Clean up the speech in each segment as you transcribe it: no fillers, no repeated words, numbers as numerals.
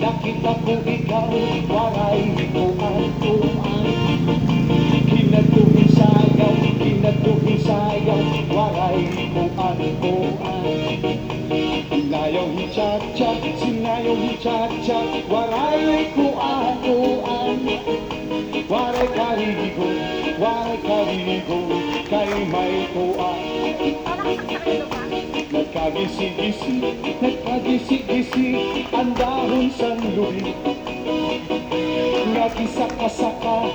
Nakita ko ikaw, waray kuan-kuan. Kinatuhin sayaw, waray kuan-kuan. Sinayaw hi-cha-cha, waray kuan-kuan. Waray karigo, kay may kuan. Nagkagisi-gisi, ang dahon sa lubi. Nagisaka-saka,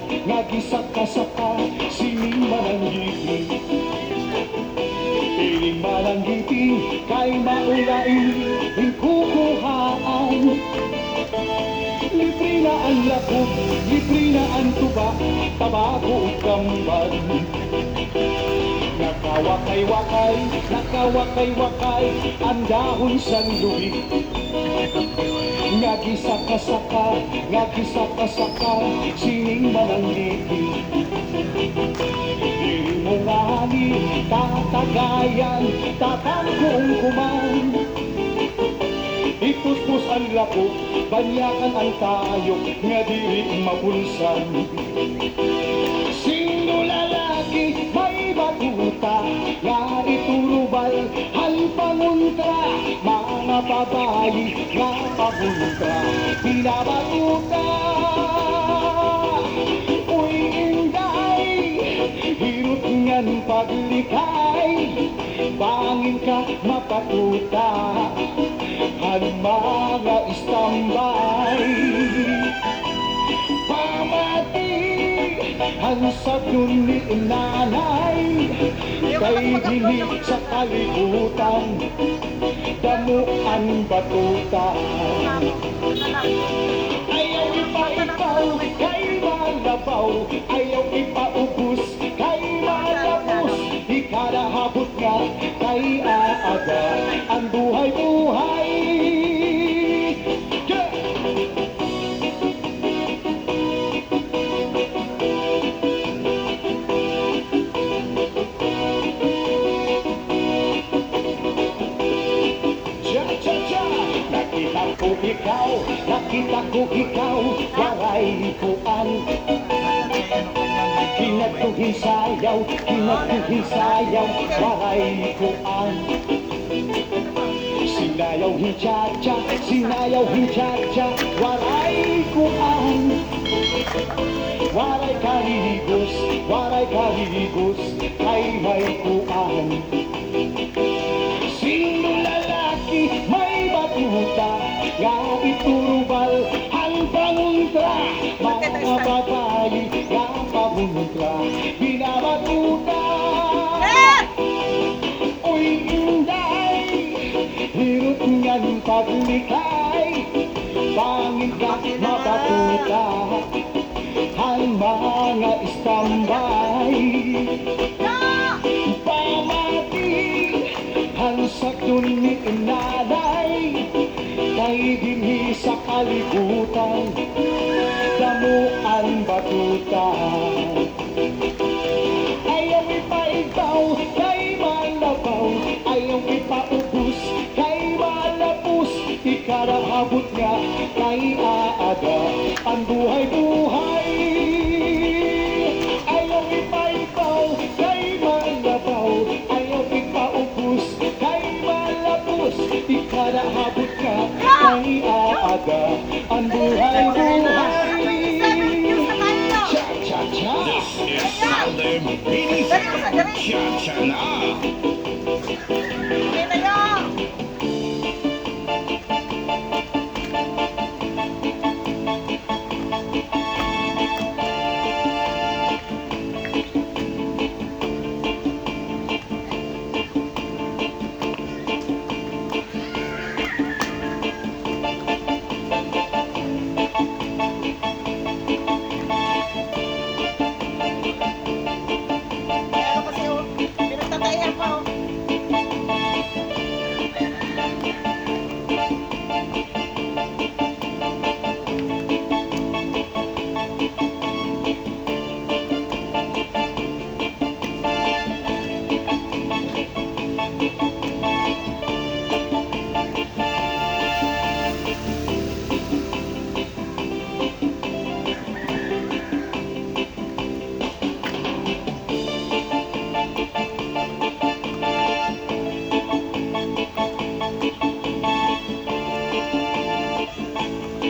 sining malanggiting. Piling malanggiting, kay maulain, hingkukuhaan. Libre na ang lakot, libre na ang tuba, tabako kamban. Nakawakay-wakay, ang dahon sa lubi. Nagisaka-saka, sining malanggiting. Piling mo nga hangin, tatagayan, tatangkong kuman. Ipusπus ang lako, banyakan ang tayo, nga dili mapulsan. Sino lalaki, may batuta, nga iturubal, halpanguntra. Mga babayi, nga paguntra, pinabatuta. Uy, inday, hirot ngan paglikay, bangin ka mapatuta. Ang mga istambay, pamati ang sadyong ni nanay, kay dili sa kalibutan, damo ang batuta. Ayaw ipa-ikaw, kay malabaw, ayaw ipaubos, kay malapos. Ikarahabot nga, kay aaga, ang buhay-buhay. Nakita ko ikaw, waray kuan. Kinatuhin sayaw, waray kuan. Sinayaw hi-cha-cha, waray kuan. Waray kaligos, kay may kuan. Sino lalaki, may batuta, nga iturubal, halpanguntra. Mga babayi, nga paguntra, binabatuta. Uy, inday, hirot ngan paglikay, bangin ka mabatuta. Ang mga istambay, pamati ang sakdon ni nanay, kay dinhi sa kalibutan, damo ang batuta. Ayaw ipa-ikaw, kay malabaw, ayaw ipaubos, kay malapos. Ikarahabot nga, kay aaga, ang buhay-buhay. Ayaw barkada ang buhay-buhay. Cha-cha-cha! This is Sunday Mini Cha-cha na!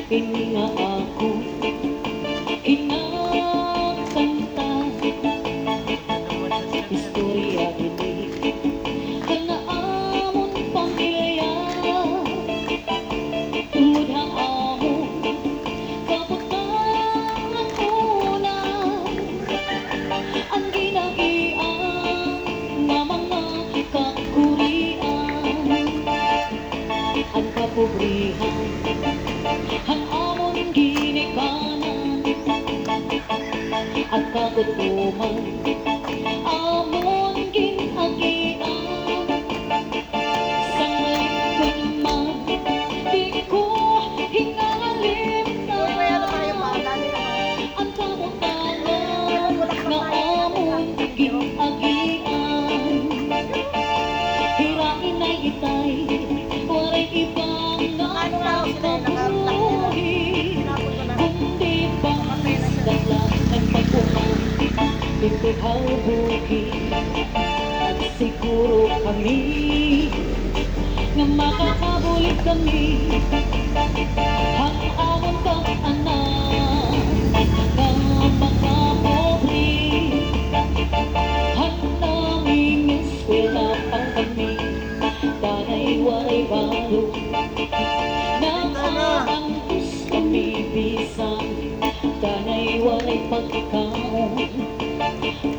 Pininga ako, kinakanta, istorya gini, kanaamon pamilya, mudha amon, kabutangan una, ang ginagian na mga kakurian, ang kapobrihan, ang amon ginikanan at kagutuman amon ginagian sa ngayon man di ko hingalip na ang kabutangan na amon ginagian hirain ay itay waray ibang nakabuhi kundi basta lang ang pagpunan dito halbuhi at siguro kami nga makakabulit kami ang amon kaanak na makapobre ang naming eskwela pang kami tanay waray balo nakaangkus kami bisan tanay walay pagkaon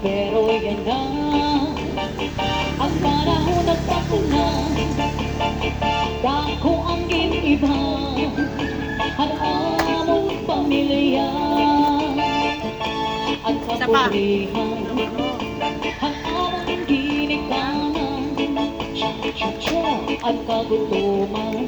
pero yan na ang panahon nagpakuna dako ang giniba ang among pamilya ang kapulihan ang among ginikanan ang kagutuman